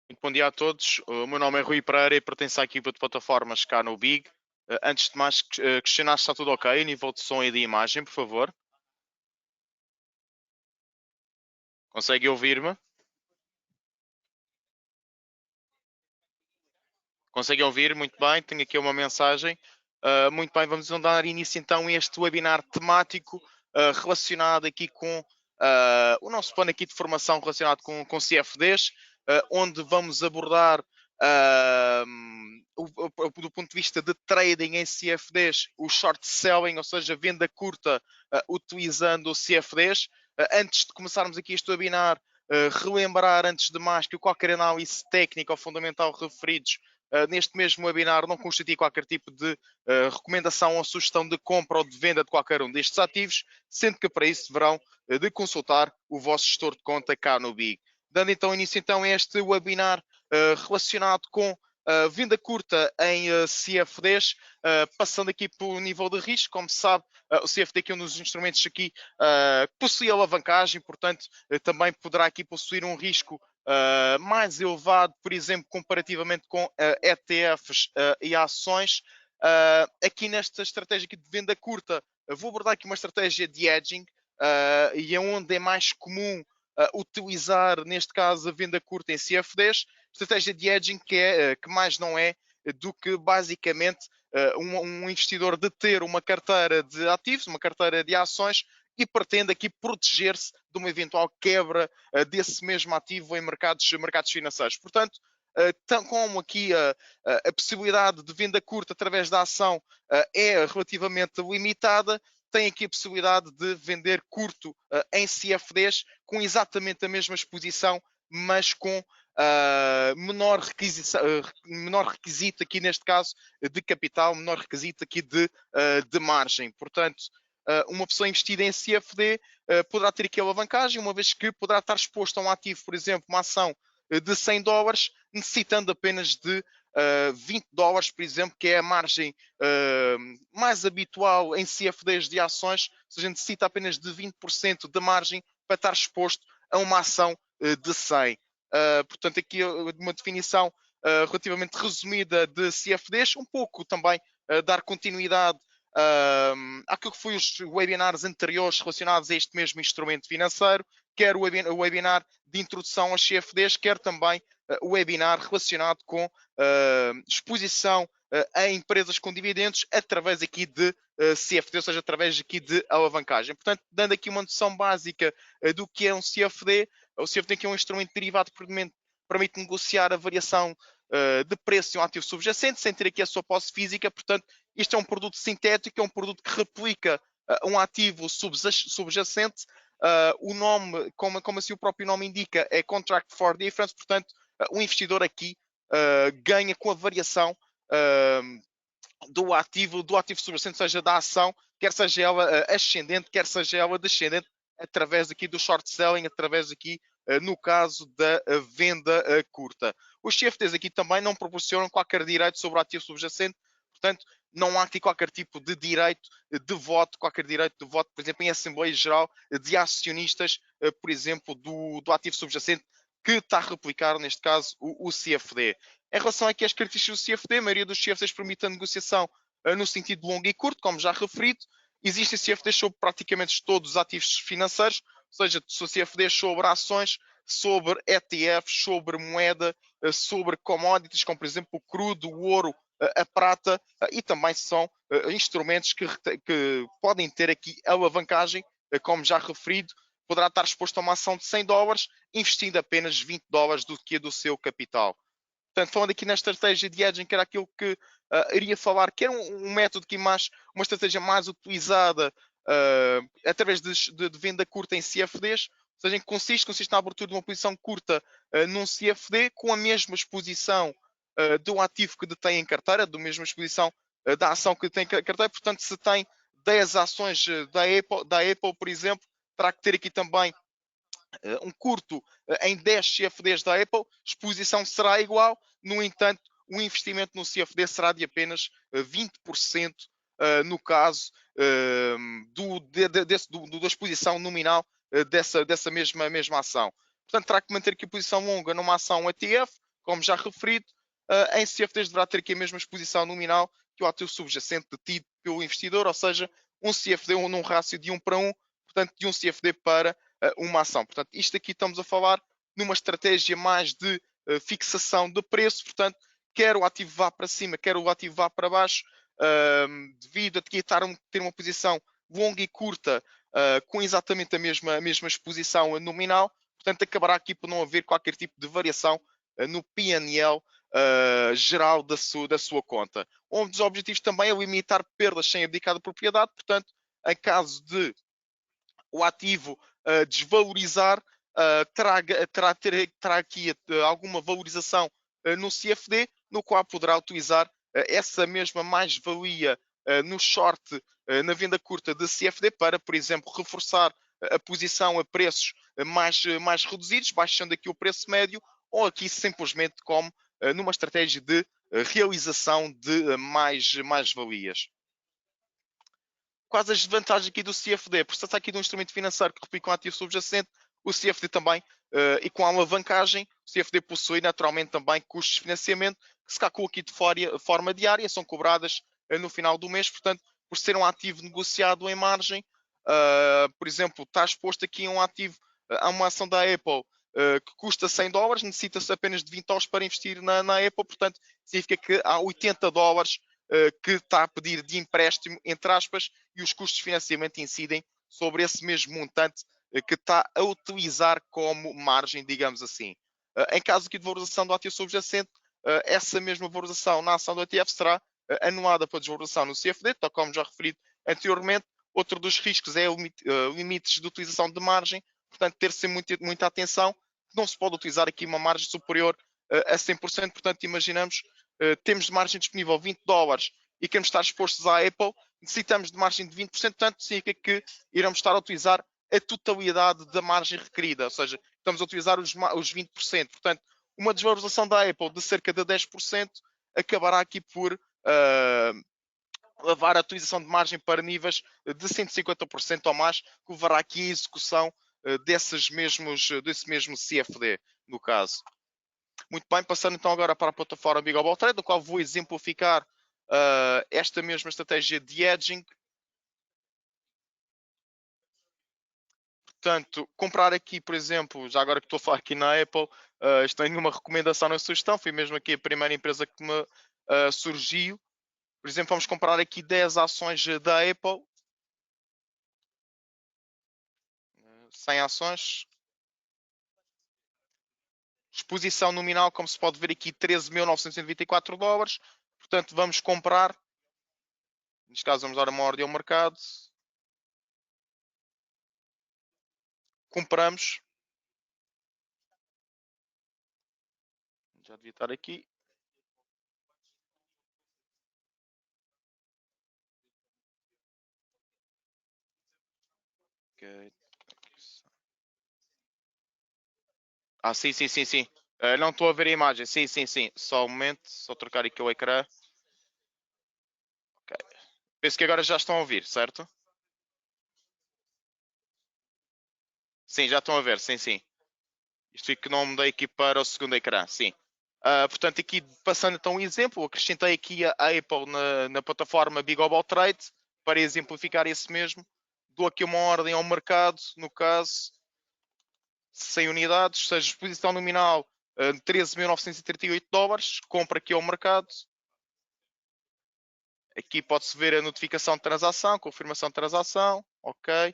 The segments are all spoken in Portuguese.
Muito bom dia a todos. O meu nome é Rui Pereira e pertenço à equipa de plataformas cá no Big. Antes de mais, questionar se está tudo ok, nível de som e de imagem, por favor. Consegue ouvir-me? Conseguem ouvir? Muito bem, tenho aqui uma mensagem. Muito bem, vamos dar início então a este webinar temático relacionado aqui com o nosso plano aqui de formação relacionado com CFDs, onde vamos abordar do ponto de vista de trading em CFDs, o short selling, ou seja, venda curta utilizando CFDs. Antes de começarmos aqui este webinar, relembrar antes de mais que qualquer análise técnica ou fundamental referidos neste mesmo webinar não constitui qualquer tipo de recomendação ou sugestão de compra ou de venda de qualquer um destes ativos, sendo que para isso deverão de consultar o vosso gestor de conta cá no Big. Dando então início então a este webinar relacionado com venda curta em CFDs, passando aqui pelo nível de risco, como se sabe, o CFD que é um dos instrumentos aqui que possui alavancagem, portanto também poderá aqui possuir um risco mais elevado, por exemplo, comparativamente com ETFs e ações. Aqui nesta estratégia aqui de venda curta, vou abordar aqui uma estratégia de hedging e é onde é mais comum utilizar, neste caso, a venda curta em CFDs. Estratégia de hedging que mais não é do que basicamente um investidor de ter uma carteira de ativos, uma carteira de ações e pretende aqui proteger-se de uma eventual quebra desse mesmo ativo em mercados financeiros. Portanto, tão como aqui a possibilidade de venda curta através da ação é relativamente limitada, tem aqui a possibilidade de vender curto em CFDs com exatamente a mesma exposição, mas com menor requisito aqui neste caso de capital, menor requisito aqui de margem. Portanto, uma pessoa investida em CFD poderá ter aqui a alavancagem, uma vez que poderá estar exposto a um ativo, por exemplo, uma ação de $100, necessitando apenas de $20, por exemplo, que é a margem mais habitual em CFDs de ações, ou seja, necessita apenas de 20% de margem para estar exposto a uma ação de 100. Portanto, aqui uma definição relativamente resumida de CFDs, um pouco também dar continuidade àquilo que foi os webinars anteriores relacionados a este mesmo instrumento financeiro, quer o webinar de introdução aos CFDs, quer também o webinar relacionado com exposição a empresas com dividendos através aqui de CFD, ou seja, através aqui de alavancagem. Portanto, dando aqui uma noção básica do que é um CFD, o CFD aqui é um instrumento derivado que permite negociar a variação de preço de um ativo subjacente sem ter aqui a sua posse física. Portanto, isto é um produto sintético, é um produto que replica um ativo subjacente. O nome, como assim o próprio nome indica, é Contract for Difference. Portanto, o investidor aqui ganha com a variação do ativo subjacente, seja da ação, quer seja ela ascendente, quer seja ela descendente, através aqui do short selling, através aqui, no caso da venda curta. Os CFDs aqui também não proporcionam qualquer direito sobre o ativo subjacente, portanto, não há aqui qualquer tipo de direito de voto, qualquer direito de voto, por exemplo, em Assembleia Geral de acionistas, por exemplo, do ativo subjacente, que está a replicar, neste caso, o CFD. Em relação aqui às características do CFD, a maioria dos CFDs permite a negociação no sentido longo e curto, como já referido. Existem CFDs sobre praticamente todos os ativos financeiros, ou seja, CFDs sobre ações, sobre ETFs, sobre moeda, sobre commodities, como por exemplo o crudo, o ouro, a prata, e também são instrumentos que podem ter aqui alavancagem, como já referido, poderá estar exposto a uma ação de $100, investindo apenas $20 do seu capital. Portanto, falando aqui na estratégia de hedging, que era aquilo que iria falar, que era um método que uma estratégia mais utilizada através de venda curta em CFDs, ou seja, em que consiste na abertura de uma posição curta num CFD com a mesma exposição do ativo que detém em carteira, da mesma exposição da ação que tem em carteira. Portanto, se tem 10 ações da Apple, por exemplo, terá que ter aqui também um curto em 10 CFDs da Apple, exposição será igual, no entanto, o investimento no CFD será de apenas 20% no caso da exposição nominal dessa mesma ação. Portanto, terá que manter aqui a posição longa numa ação ETF, como já referido, em CFDs deverá ter aqui a mesma exposição nominal que o ativo subjacente detido pelo investidor, ou seja, um CFD num rácio de 1 para 1, portanto, de um CFD para uma ação. Portanto, isto aqui estamos a falar numa estratégia mais de fixação de preço, portanto, quer o ativo vá para cima, quer o ativo vá para baixo, devido a ter uma posição longa e curta, com exatamente a mesma exposição nominal, portanto, acabará aqui por não haver qualquer tipo de variação no PNL geral da sua conta. Um dos objetivos também é limitar perdas sem abdicar de propriedade, portanto, em caso de o ativo desvalorizar, terá aqui alguma valorização no CFD, no qual poderá utilizar essa mesma mais-valia no short, na venda curta de CFD, para, por exemplo, reforçar a posição a preços mais reduzidos, baixando aqui o preço médio, ou aqui simplesmente como numa estratégia de realização de mais-valias. Quais as vantagens aqui do CFD? Por se trata aqui de um instrumento financeiro que replica um ativo subjacente, o CFD também, e com a alavancagem, o CFD possui naturalmente também custos de financiamento que se calculam aqui de forma diária, são cobradas no final do mês, portanto, por ser um ativo negociado em margem, por exemplo, está exposto aqui a um ativo, a uma ação da Apple que custa $100, necessita-se apenas de $20 para investir na Apple, portanto, significa que há $80 que está a pedir de empréstimo, entre aspas, e os custos de financiamento incidem sobre esse mesmo montante que está a utilizar como margem, digamos assim. Em caso aqui de valorização do ativo subjacente, essa mesma valorização na ação do ETF será anulada pela desvalorização no CFD, tal como já referido anteriormente. Outro dos riscos é limites de utilização de margem, portanto, ter-se muita atenção. Não se pode utilizar aqui uma margem superior a 100%, portanto, imaginamos, temos de margem disponível $20 e queremos estar expostos à Apple, necessitamos de margem de 20%, portanto, significa que iremos estar a utilizar a totalidade da margem requerida, ou seja, estamos a utilizar os 20%. Portanto, uma desvalorização da Apple de cerca de 10% acabará aqui por levar a utilização de margem para níveis de 150% ou mais, que levará aqui a execução desse mesmo CFD, no caso. Muito bem, passando então agora para a plataforma Big Global Trade, no qual vou exemplificar esta mesma estratégia de hedging. Portanto, comprar aqui, por exemplo, já agora que estou a falar aqui na Apple, isto tem uma recomendação na sugestão, foi mesmo aqui a primeira empresa que me surgiu. Por exemplo, vamos comprar aqui 10 ações da Apple. 100 ações. Exposição nominal, como se pode ver aqui, $13.994. Portanto, vamos comprar. Neste caso, vamos dar uma ordem ao mercado. Compramos. Já devia estar aqui. Okay. Sim, sim, sim, sim. Não estou a ver a imagem. Sim, sim, sim. Só um momento. Só trocar aqui o ecrã. Okay. Penso que agora já estão a ouvir, certo? Sim, já estão a ver. Sim, sim. Isto fica que não mudei aqui para o segundo ecrã. Sim. Portanto, aqui passando então um exemplo, acrescentei aqui a Apple na plataforma Big Global Trade para exemplificar esse mesmo. Dou aqui uma ordem ao mercado, no caso, 100 unidades, ou seja, exposição nominal $13.938. Compra aqui ao mercado. Aqui pode-se ver a notificação de transação, confirmação de transação, ok.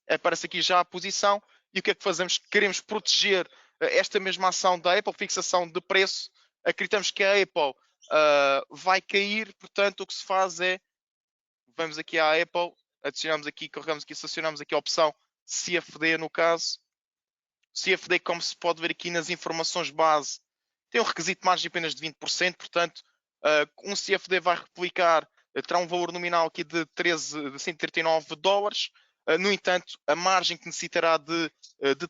Aparece aqui já a posição. E o que é que fazemos? Queremos proteger esta mesma ação da Apple, fixação de preço. Acreditamos que a Apple vai cair, portanto o que se faz é, vamos aqui à Apple, adicionamos aqui, carregamos aqui, selecionamos aqui a opção CFD no caso. CFD, como se pode ver aqui nas informações base, tem um requisito de margem apenas de 20%, portanto um CFD vai replicar, terá um valor nominal aqui de $139. No entanto, a margem que necessitará de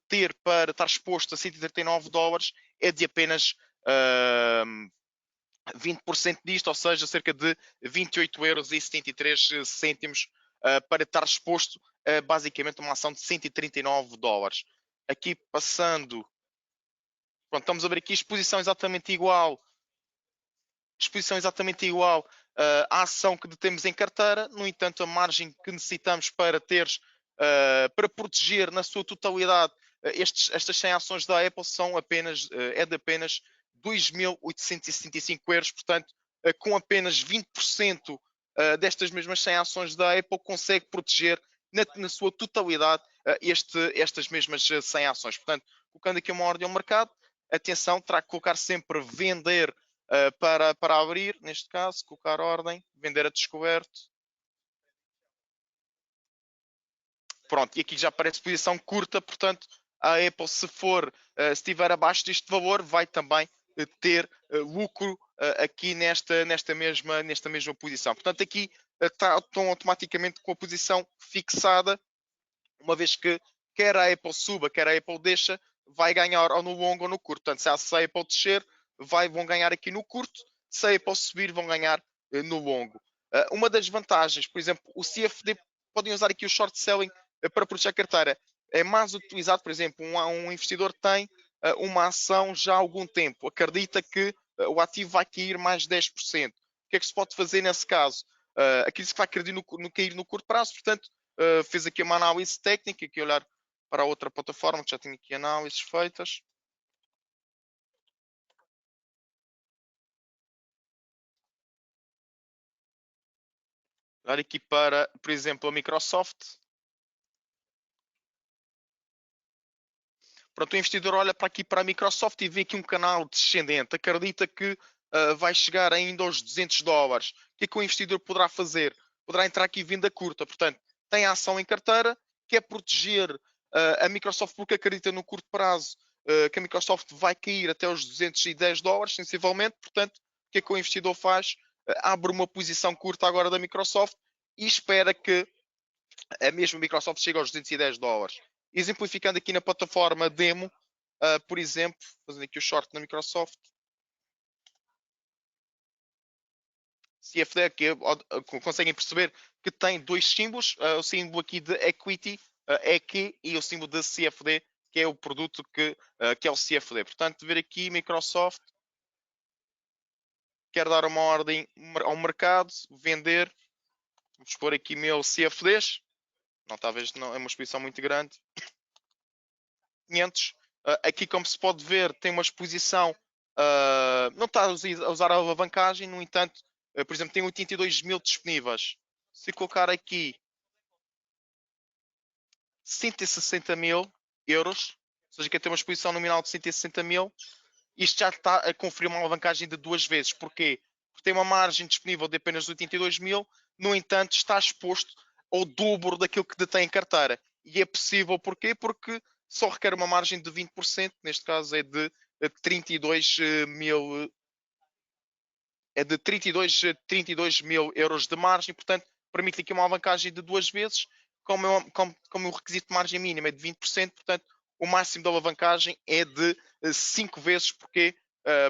ter para estar exposto a $139 é de apenas 20% disto, ou seja, cerca de €28,73 para estar exposto a basicamente uma ação de $139. Aqui passando Pronto, estamos a ver aqui exposição exatamente igual. Exposição exatamente igual à ação que temos em carteira. No entanto, a margem que necessitamos para teres, para proteger na sua totalidade estas 100 ações da Apple são apenas, é de apenas 2.865 euros. Portanto, com apenas 20% destas mesmas 100 ações da Apple, consegue proteger na sua totalidade estas mesmas 100 ações. Portanto, colocando aqui uma ordem ao mercado, atenção, terá que colocar sempre vender para abrir, neste caso, colocar ordem, vender a descoberto. Pronto, e aqui já aparece posição curta, portanto, a Apple, se estiver abaixo deste valor, vai também ter lucro aqui nesta mesma posição. Portanto, aqui estão automaticamente com a posição fixada, uma vez que quer a Apple suba, quer a Apple deixa, vai ganhar ou no longo ou no curto. Portanto, se a Apple descer, vão ganhar aqui no curto, se a Apple subir, vão ganhar no longo. Uma das vantagens, por exemplo, o CFD, podem usar aqui o short selling para proteger a carteira. É mais utilizado, por exemplo, um investidor tem uma ação já há algum tempo, acredita que o ativo vai cair mais 10%. O que é que se pode fazer nesse caso? Acredita que vai cair no curto prazo, portanto, fez aqui uma análise técnica, aqui olhar para outra plataforma que já tem aqui análises feitas. Olhar aqui para, por exemplo, a Microsoft. Pronto, o investidor olha para aqui para a Microsoft e vê aqui um canal descendente. Acredita que vai chegar ainda aos $200. O que é que o investidor poderá fazer? Poderá entrar aqui venda curta. Portanto, tem a ação em carteira, quer proteger a Microsoft porque acredita no curto prazo que a Microsoft vai cair até os $210, sensivelmente. Portanto, o que é que o investidor faz? Abre uma posição curta agora da Microsoft e espera que a mesma Microsoft chegue aos $210. Exemplificando aqui na plataforma demo, por exemplo, fazendo aqui o short na Microsoft, CFD, que conseguem perceber que tem dois símbolos, o símbolo aqui de Equity, EQ, e o símbolo de CFD, que é o produto que é o CFD. Portanto, ver aqui Microsoft, quer dar uma ordem ao mercado, vender, vamos pôr aqui meu CFDs, não, talvez não, é uma exposição muito grande, 500. Aqui, como se pode ver, tem uma exposição, não está a usar a alavancagem, no entanto, por exemplo, tem 82 mil disponíveis. Se colocar aqui 160 mil euros, ou seja, que tem uma exposição nominal de 160 mil, isto já está a conferir uma alavancagem de 2 vezes. Porquê? Porque tem uma margem disponível de apenas 82 mil, no entanto, está exposto ao dobro daquilo que detém em carteira. E é possível, porquê? Porque só requer uma margem de 20%, neste caso é de 32 mil, é de 32 mil euros de margem, portanto, permite aqui uma alavancagem de 2 vezes, como o requisito de margem mínima é de 20%, portanto, o máximo da alavancagem é de 5 vezes, porque,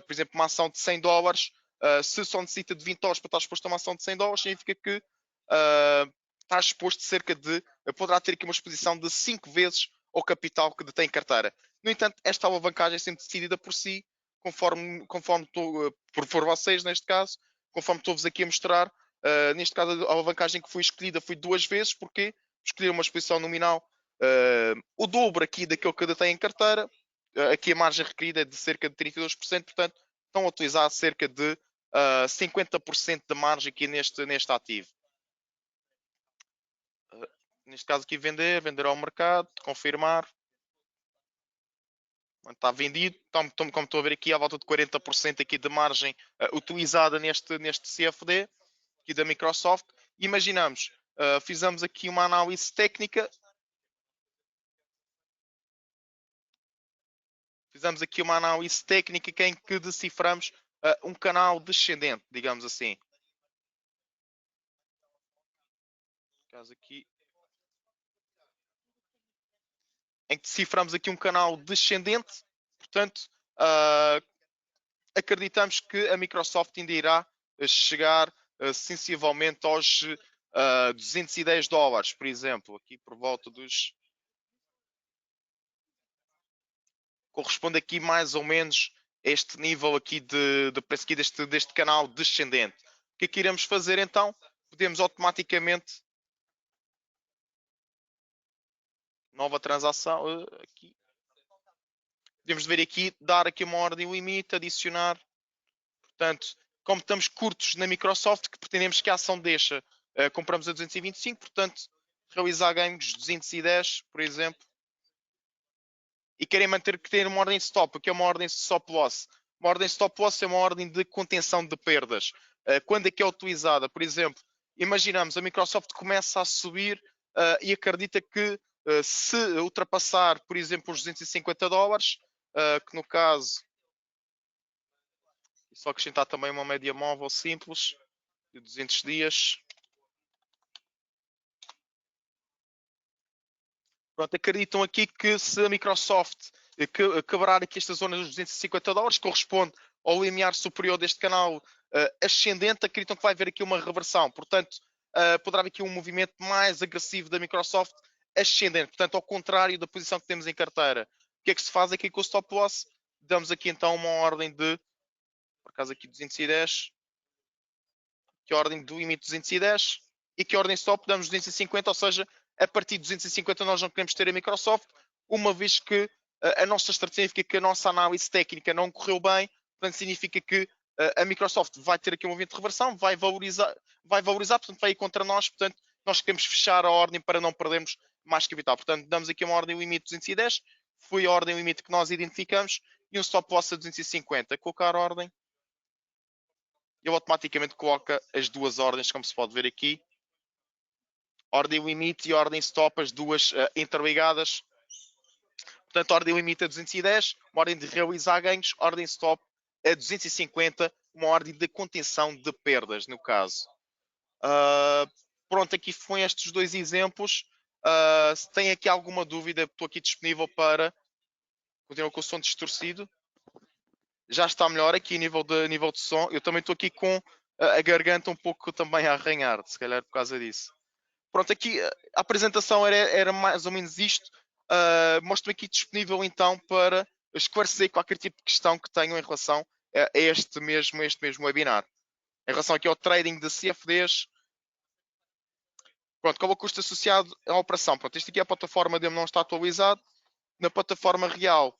por exemplo, uma ação de $100, se só necessita de $20 para estar exposto a uma ação de $100, significa que está exposto cerca de, poderá ter aqui uma exposição de 5 vezes ao capital que detém em carteira. No entanto, esta alavancagem é sempre decidida por si, conforme por vocês, neste caso, conforme estou-vos aqui a mostrar. Neste caso, a alavancagem que foi escolhida foi 2 vezes, porque escolher uma exposição nominal o dobro aqui daquilo que detém em carteira. Aqui a margem requerida é de cerca de 32%, portanto, estão a utilizar cerca de 50% de margem aqui neste ativo. Neste caso aqui vender ao mercado, confirmar. Está vendido, como estou a ver aqui, à volta de 40% aqui de margem utilizada neste CFD aqui da Microsoft. Imaginamos, fizemos aqui uma análise técnica. Fizemos aqui uma análise técnica em que deciframos um canal descendente, digamos assim. Caso aqui, em que deciframos aqui um canal descendente, portanto, acreditamos que a Microsoft ainda irá chegar sensivelmente aos $210, por exemplo, aqui por volta dos corresponde aqui mais ou menos a este nível aqui de preço aqui deste canal descendente. O que é que iremos fazer então? Podemos automaticamente, nova transação, aqui. Podemos ver aqui, dar aqui uma ordem limite, adicionar. Portanto, como estamos curtos na Microsoft, que pretendemos que a ação deixa, compramos a 225, portanto, realizar ganhos 210, por exemplo. E querem manter que ter uma ordem de stop, que é uma ordem de stop loss. Uma ordem de stop loss é uma ordem de contenção de perdas. Quando é que é utilizada? Por exemplo, imaginamos a Microsoft começa a subir e acredita que se ultrapassar, por exemplo, os 250 dólares, que no caso, só acrescentar também uma média móvel simples de 200 dias. Pronto, acreditam aqui que se a Microsoft quebrar aqui esta zona dos 250 dólares, corresponde ao limiar superior deste canal ascendente, acreditam que vai haver aqui uma reversão. Portanto, poderá haver aqui um movimento mais agressivo da Microsoft ascendente. Portanto, ao contrário da posição que temos em carteira. O que é que se faz aqui com o stop loss? Damos aqui então uma ordem de, por acaso aqui 210, que é a ordem do limite 210 e que a ordem stop damos 250, ou seja, a partir de 250 nós não queremos ter a Microsoft, uma vez que a nossa estratégia significa que a nossa análise técnica não correu bem, portanto significa que a Microsoft vai ter aqui um movimento de reversão, vai valorizar, portanto vai ir contra nós, portanto nós queremos fechar a ordem para não perdermos mais capital. Portanto, damos aqui uma ordem limite 210, foi a ordem limite que nós identificamos, e um stop loss a 250. Colocar a ordem, ele automaticamente coloca as duas ordens, como se pode ver aqui. Ordem limite e ordem stop, as duas interligadas. Portanto, ordem limite a 210, uma ordem de realizar ganhos, ordem stop a 250, uma ordem de contenção de perdas, no caso. Pronto, aqui foram estes dois exemplos. Se tem aqui alguma dúvida, estou aqui disponível para... Continuo com o som distorcido. Já está melhor aqui nível de som. Eu também estou aqui com a garganta um pouco também a arranhar, se calhar por causa disso. Pronto, aqui a apresentação era mais ou menos isto. Mostro-me aqui disponível então para esclarecer qualquer tipo de questão que tenham em relação a este mesmo webinar. Em relação aqui ao trading de CFDs, pronto, qual é o custo associado à operação? Pronto, isto aqui é a plataforma dele, não está atualizado. Na plataforma real,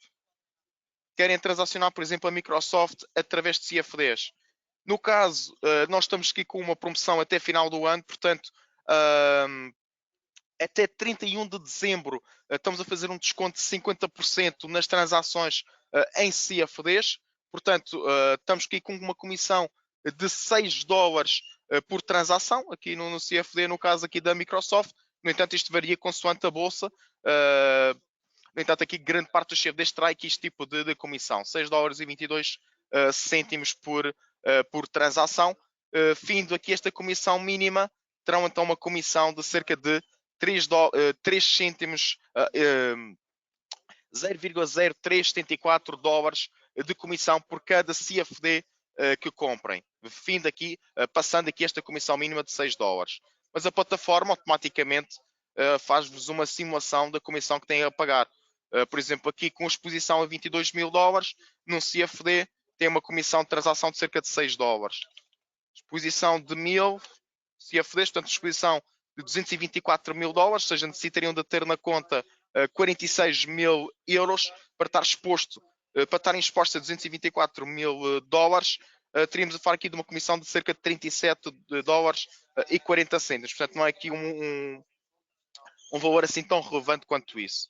querem transacionar, por exemplo, a Microsoft através de CFDs. No caso, nós estamos aqui com uma promoção até final do ano, portanto, até 31 de dezembro estamos a fazer um desconto de 50% nas transações em CFDs. Portanto, estamos aqui com uma comissão de 6 dólares por transação, aqui no CFD, no caso aqui da Microsoft. No entanto, isto varia consoante a bolsa. No entanto, aqui grande parte dos CFDs terá aqui este tipo de comissão. 6 dólares e 22 cêntimos por transação. Findo aqui esta comissão mínima, terão então uma comissão de cerca de 3 cêntimos, 0,0374 dólares de comissão por cada CFD que comprem. Findo aqui, passando aqui esta comissão mínima de 6 dólares. Mas a plataforma automaticamente faz-vos uma simulação da comissão que têm a pagar. Por exemplo, aqui com exposição a 22 mil dólares, num CFD tem uma comissão de transação de cerca de 6 dólares. Exposição de 1000 CFDs, portanto, exposição de 224 mil dólares, ou seja, necessitariam de ter na conta 46 mil euros para estar exposto, para estarem expostos a 224 mil dólares. Teríamos a falar aqui de uma comissão de cerca de 37 dólares e 40 cêntimos. Portanto, não é aqui um valor assim tão relevante quanto isso.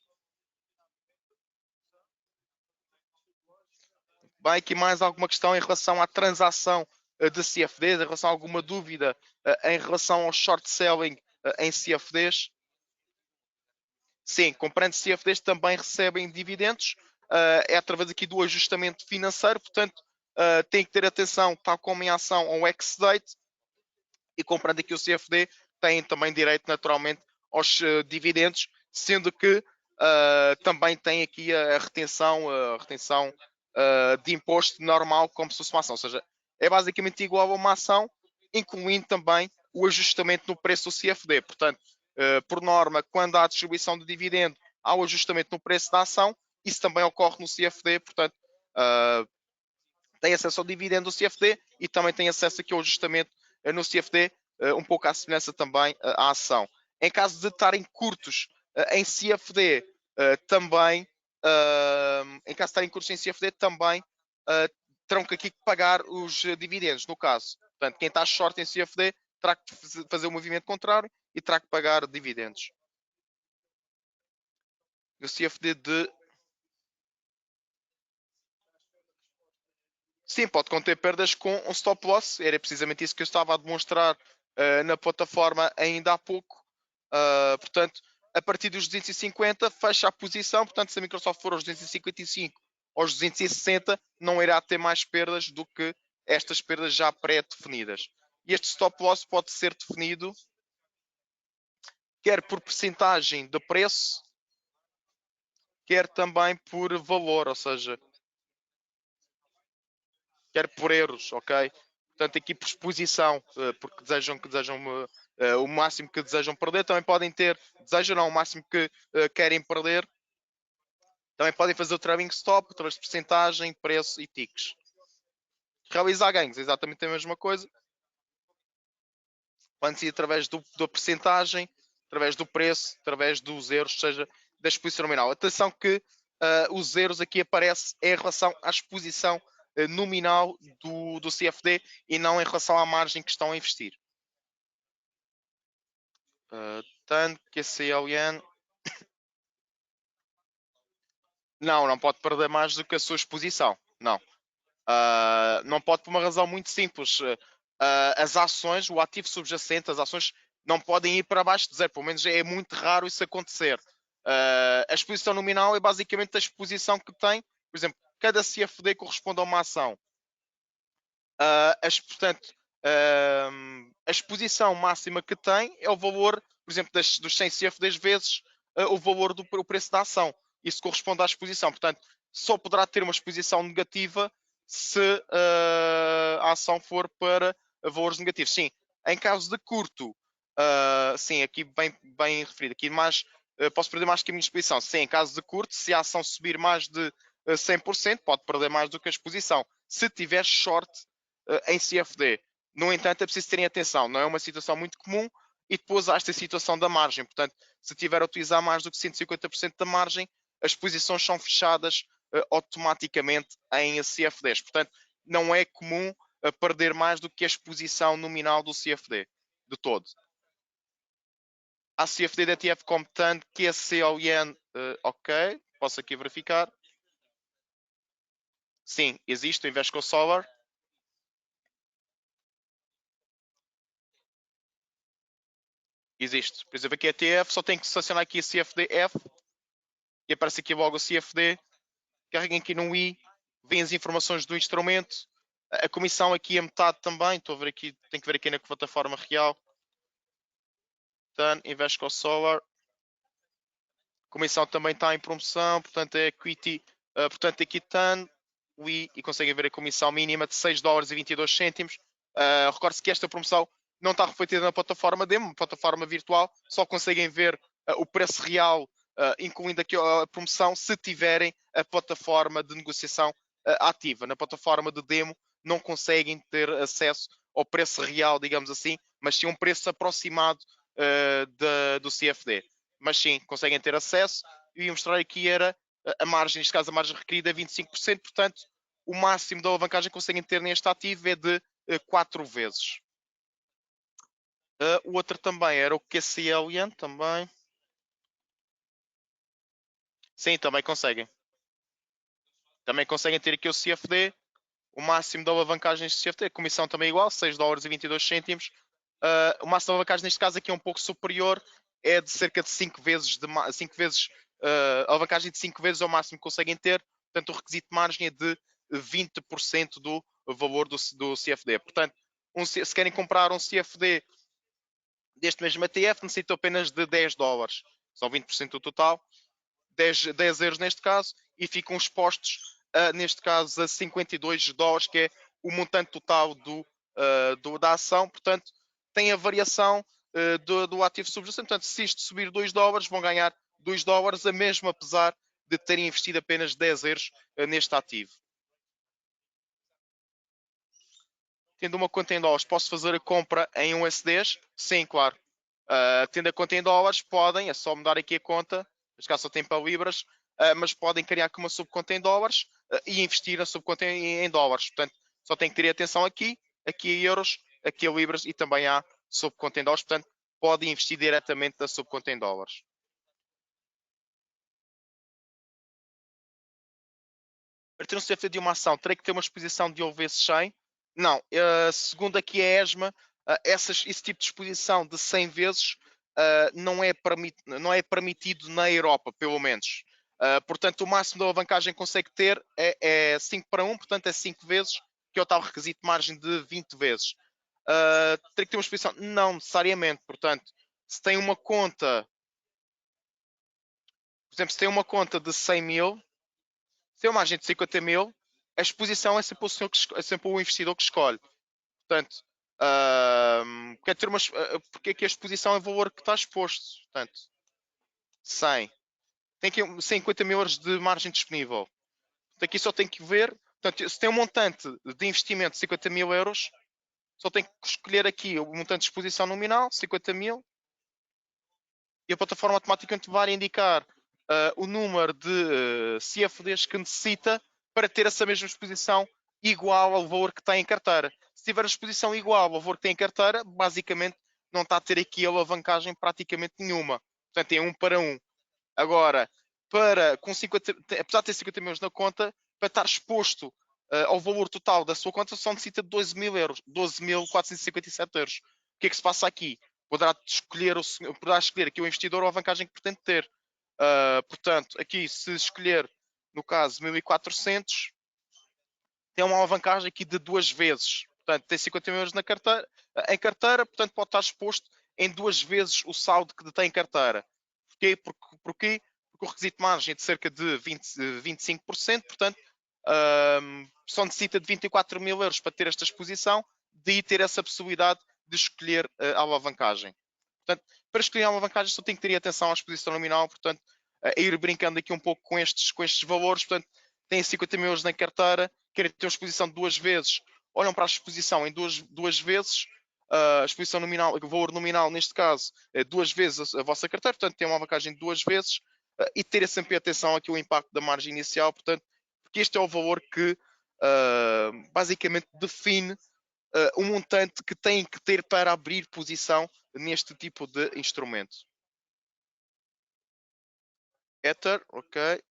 Bem, aqui mais alguma questão em relação à transação de CFDs, em relação a alguma dúvida em relação ao short selling em CFDs? Sim, comprando CFDs também recebem dividendos, é através aqui do ajustamento financeiro, portanto tem que ter atenção, tal como em ação ao ex-date, e comprando aqui o CFD têm também direito naturalmente aos dividendos, sendo que também tem aqui a retenção de imposto normal como se fosse uma ação, ou seja, é basicamente igual a uma ação, incluindo também o ajustamento no preço do CFD. Portanto, por norma, quando há distribuição de dividendo, há o ajustamento no preço da ação, isso também ocorre no CFD, portanto, tem acesso ao dividendo do CFD e também tem acesso aqui ao ajustamento no CFD, um pouco à semelhança também à ação. Em caso de estarem curtos em CFD, também, em caso de estarem curtos em CFD, também terão que aqui pagar os dividendos, no caso. Portanto, quem está short em CFD terá que fazer o movimento contrário e terá que pagar dividendos. O CFD de... Sim, pode conter perdas com um stop loss. Era precisamente isso que eu estava a demonstrar na plataforma ainda há pouco. Portanto, a partir dos 250 fecha a posição. Portanto, se a Microsoft for aos 255 ou aos 260, não irá ter mais perdas do que estas perdas já pré-definidas. E este stop loss pode ser definido quer por percentagem de preço, quer também por valor, ou seja, quer por euros, ok? Portanto, aqui por exposição, porque desejam o máximo que desejam perder, também podem ter, desejam não, o máximo que querem perder, também podem fazer o trailing stop, através de percentagem, preço e ticks. Realizar ganhos, exatamente a mesma coisa. Pode ser através da percentagem, através do preço, através dos euros, ou seja, da exposição nominal. Atenção que os euros aqui aparecem em relação à exposição nominal do CFD e não em relação à margem que estão a investir. Tanto que CLN não pode perder mais do que a sua exposição. Não. Não pode por uma razão muito simples. As ações, o ativo subjacente, as ações não podem ir para baixo de zero. Pelo menos é muito raro isso acontecer. A exposição nominal é basicamente a exposição que tem. Por exemplo, cada CFD corresponde a uma ação. Portanto, a exposição máxima que tem é o valor, por exemplo, dos 100 CFDs vezes o valor do preço da ação. Isso corresponde à exposição. Portanto, só poderá ter uma exposição negativa se a ação for para valores negativos. Sim, em caso de curto, sim, aqui bem referido, aqui mais, posso perder mais que a minha exposição. Sim, em caso de curto, se a ação subir mais de 100%, pode perder mais do que a exposição. Se tiver short em CFD. No entanto, é preciso terem atenção, não é uma situação muito comum e depois há esta situação da margem. Portanto, se tiver a utilizar mais do que 150% da margem, as posições são fechadas automaticamente em CFDs. Portanto, não é comum perder mais do que a exposição nominal do CFD, de todo. A CFD da ETF como tanto, QCON, ok, posso aqui verificar. Sim, existe o Invesco Solar. Existe. Por exemplo, aqui a ETF, só tem que selecionar aqui a CFDF e aparece aqui logo o CFD. Carreguem aqui no I, vêm as informações do instrumento. A comissão aqui a metade também. Estou a ver aqui, tenho que ver aqui na plataforma real. TAN, Invesco Solar. A comissão também está em promoção, portanto é Equity. Portanto, aqui TAN, o I, e conseguem ver a comissão mínima de 6 dólares e 22 cêntimos. Recorde-se que esta promoção não está refletida na plataforma demo, plataforma virtual, só conseguem ver o preço real, incluindo aqui a promoção, se tiverem a plataforma de negociação ativa. Na plataforma de demo não conseguem ter acesso ao preço real, digamos assim, mas sim um preço aproximado do CFD. Mas sim, conseguem ter acesso. Eu ia mostrar aqui era a margem, neste caso a margem requerida é 25%, portanto o máximo da alavancagem que conseguem ter neste ativo é de 4 vezes. O outro também era o QCLN também. Sim, também conseguem. Também conseguem ter aqui o CFD. O máximo da alavancagem neste CFD. A comissão também é igual, 6 dólares e 22 cêntimos. O máximo da alavancagem neste caso aqui é um pouco superior. É de cerca de 5 vezes. A alavancagem de 5 vezes é o máximo que conseguem ter. Portanto, o requisito de margem é de 20% do valor do CFD. Portanto, se querem comprar um CFD deste mesmo ETF, necessitam apenas de 10 dólares. São 20% do total. 10 euros neste caso. E ficam expostos, neste caso, a 52 dólares, que é o montante total da ação. Portanto, tem a variação do ativo subjacente. Portanto, se isto subir 2 dólares, vão ganhar 2 dólares, a mesmo apesar de terem investido apenas 10 euros neste ativo. Tendo uma conta em dólares, posso fazer a compra em USDs? Sim, claro. Tendo a conta em dólares, podem, é só mudar aqui a conta, neste caso só tem para libras, mas podem criar aqui uma subconta em dólares e investir na subconta em dólares. Portanto, só tem que ter atenção aqui em euros, aqui em libras e também há subconta em dólares. Portanto, podem investir diretamente na subconta em dólares. Para ter um CFD de uma ação, terei que ter uma exposição de 1 vezes 100? Não. Segundo aqui a ESMA, esse tipo de exposição de 100 vezes não é permitido na Europa, pelo menos. Portanto, o máximo da alavancagem que consegue ter é 5 para 1, portanto é 5 vezes, que é o tal requisito de margem de 20 vezes. Terei que ter uma exposição? Não necessariamente. Portanto, se tem uma conta, por exemplo, se tem uma conta de 100 mil, se tem uma margem de 50 mil, a exposição é sempre é sempre o investidor que escolhe. Portanto, quer ter porque aqui a exposição é o valor que está exposto. Portanto, 100. Tem aqui 50 mil euros de margem disponível. Portanto, aqui só tem que ver. Portanto, se tem um montante de investimento de 50 mil euros, só tem que escolher aqui o montante de exposição nominal, 50 mil, e a plataforma automaticamente vai indicar o número de CFDs que necessita para ter essa mesma exposição igual ao valor que tem em carteira. Se tiver a exposição igual ao valor que tem em carteira, basicamente não está a ter aqui alavancagem praticamente nenhuma. Portanto, é 1 para 1. Agora, apesar de ter 50 mil na conta, para estar exposto ao valor total da sua conta, só necessita de 12 mil euros, 12.457 euros. O que é que se passa aqui? Poderá escolher aqui o investidor ou a alavancagem que pretende ter. Portanto, aqui se escolher, no caso, 1400, tem uma alavancagem aqui de 2 vezes. Portanto, tem 50 mil euros em carteira, portanto pode estar exposto em 2 vezes o saldo que detém em carteira. Porquê? Porque o requisito de margem é de cerca de 25%, portanto só necessita de 24 mil euros para ter esta exposição, daí ter essa possibilidade de escolher a alavancagem. Portanto, para escolher a alavancagem só tem que ter atenção à exposição nominal, portanto, a ir brincando aqui um pouco com estes valores, portanto, têm 50 mil euros na carteira, querem ter uma exposição de 2 vezes, olham para a exposição em duas vezes, a exposição nominal, o valor nominal neste caso, é 2 vezes a vossa carteira, portanto tem uma alavancagem de 2 vezes, e ter sempre atenção aqui ao impacto da margem inicial, portanto, porque este é o valor que basicamente define o montante que tem que ter para abrir posição neste tipo de instrumento. Ether, ok.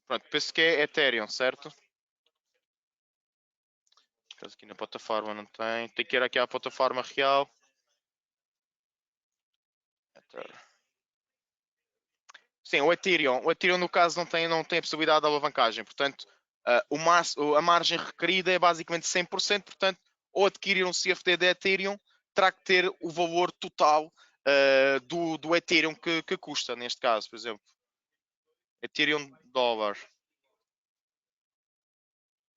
Pronto, penso que é Ethereum, certo? Caso aqui na plataforma não tem. Tem que ir aqui à plataforma real. Ether. Sim, o Ethereum no caso não tem a possibilidade de alavancagem, portanto a margem requerida é basicamente 100%, portanto ou adquirir um CFD de Ethereum terá que ter o valor total do Ethereum que custa, neste caso, por exemplo. Ethereum dólar.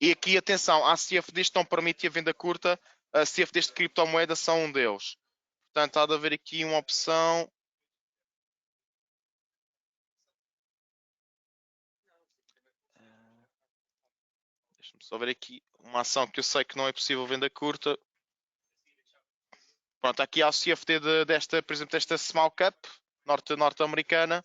E aqui, atenção, há CFDs que não permitem a venda curta, CFDs de criptomoeda são um deles. Portanto, há de haver aqui uma opção. Deixa-me só ver aqui uma ação que eu sei que não é possível venda curta. Pronto, aqui há o CFD por exemplo, desta Small Cap norte-americana.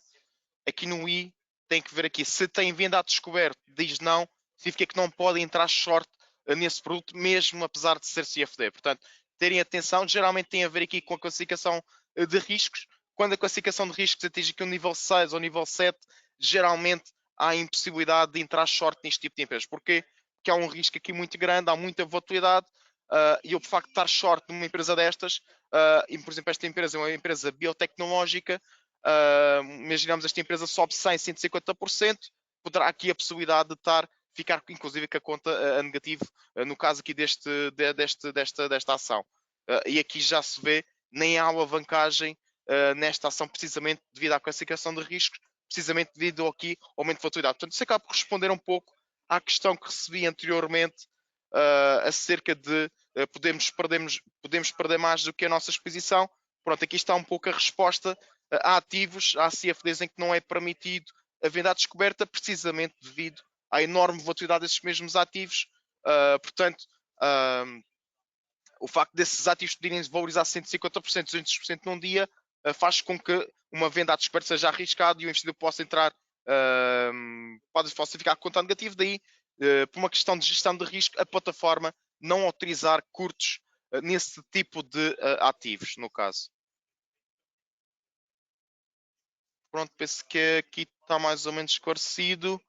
Aqui no I tem que ver aqui se tem venda a descoberto, diz não, significa que não pode entrar short nesse produto, mesmo apesar de ser CFD. Portanto, terem atenção, geralmente tem a ver aqui com a classificação de riscos. Quando a classificação de riscos atinge aqui o nível 6 ou nível 7, geralmente há a impossibilidade de entrar short neste tipo de empresas. Porquê? Porque há um risco aqui muito grande, há muita volatilidade, e eu, de facto, estar short numa empresa destas, e, por exemplo, esta empresa é uma empresa biotecnológica, imaginamos esta empresa sobe 100, 150%, poderá aqui a possibilidade de ficar inclusive com a conta a negativo, no caso aqui desta ação. E aqui já se vê, nem há alavancagem nesta ação, precisamente devido à classificação de riscos, precisamente devido aqui ao aumento de volatilidade. Portanto, isso acaba por responder um pouco à questão que recebi anteriormente acerca de podemos perder mais do que a nossa exposição. Pronto, aqui está um pouco a resposta a ativos, a CFDs em que não é permitido a venda à descoberta, precisamente devido à enorme volatilidade desses mesmos ativos. Portanto, o facto desses ativos poderem valorizar 150%, 200% num dia, faz com que uma venda à descoberta seja arriscada e o investidor possa entrar, possa ficar com conta negativo. Daí, por uma questão de gestão de risco, a plataforma não autorizar curtos nesse tipo de ativos, no caso. Pronto, penso que aqui está mais ou menos esclarecido.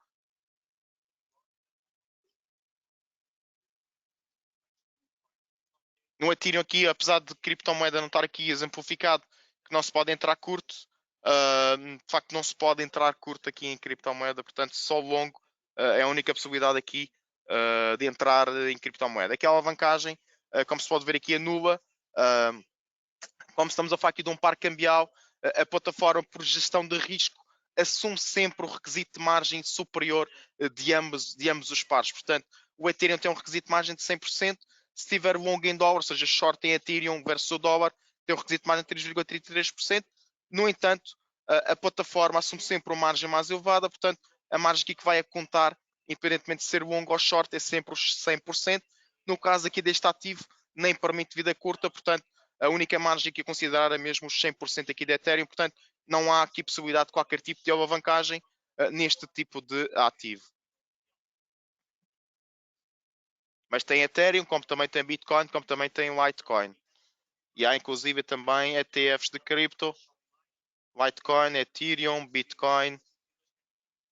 No Ethereum aqui, apesar de criptomoeda não estar aqui exemplificado, que não se pode entrar curto, de facto não se pode entrar curto aqui em criptomoeda, portanto só longo é a única possibilidade aqui de entrar em criptomoeda. Aqui a alavancagem, como se pode ver aqui, é nula. Como estamos a falar aqui de um par cambial, a plataforma por gestão de risco assume sempre o requisito de margem superior de ambos os pares. Portanto, o Ethereum tem um requisito de margem de 100%. Se tiver long em dólar, ou seja, short em Ethereum versus o dólar, tem um requisito de margem de 3,33%. No entanto, a plataforma assume sempre uma margem mais elevada. Portanto, a margem aqui que vai a contar, independentemente de ser long ou short, é sempre os 100%. No caso aqui deste ativo, nem permite vida curta. Portanto, a única margem que a considerar é mesmo os 100% aqui de Ethereum. Portanto, não há aqui possibilidade de qualquer tipo de alavancagem neste tipo de ativo. Mas tem Ethereum, como também tem Bitcoin, como também tem Litecoin. E há inclusive também ETFs de cripto, Litecoin, Ethereum, Bitcoin,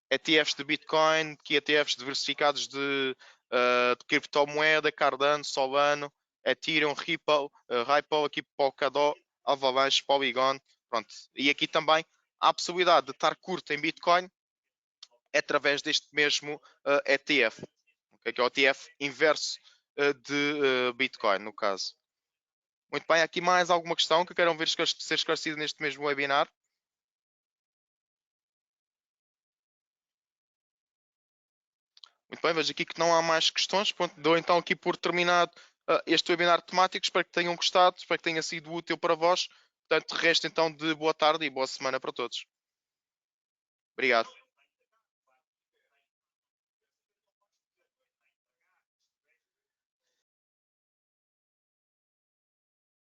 ETFs de Bitcoin, que ETFs diversificados de criptomoeda, Cardano, Solano, Ethereum, Ripple, aqui Polkadot, Avalanche, Polygon, pronto. E aqui também há a possibilidade de estar curto em Bitcoin através deste mesmo ETF, okay? Que é o ETF inverso de Bitcoin, no caso. Muito bem, aqui mais alguma questão que queiram ver ser esclarecida neste mesmo webinar? Muito bem, vejo aqui que não há mais questões. Pronto, dou então aqui por terminado este webinar temático. Espero que tenham gostado, espero que tenha sido útil para vós. Portanto, resto então de boa tarde e boa semana para todos. Obrigado.